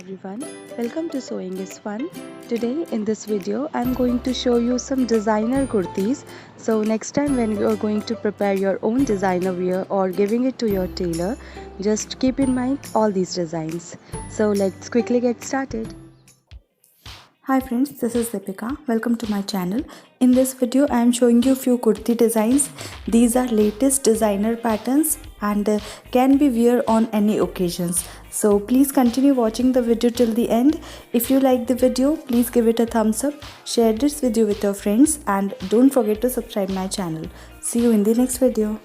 everyone, welcome to Sewing is Fun. Today in this video I'm going to show you some designer kurtis. So next time when you are going to prepare your own designer wear or giving it to your tailor, just keep in mind all these designs. So let's quickly get started. Hi friends, this is Deepika. Welcome to my channel. In this video I am showing you few kurti designs. These are latest designer patterns and can be wear on any occasions. So please continue watching the video till the end. If you like the video, please give it a thumbs up, share this video with your friends and don't forget to subscribe my channel. See you in the next video.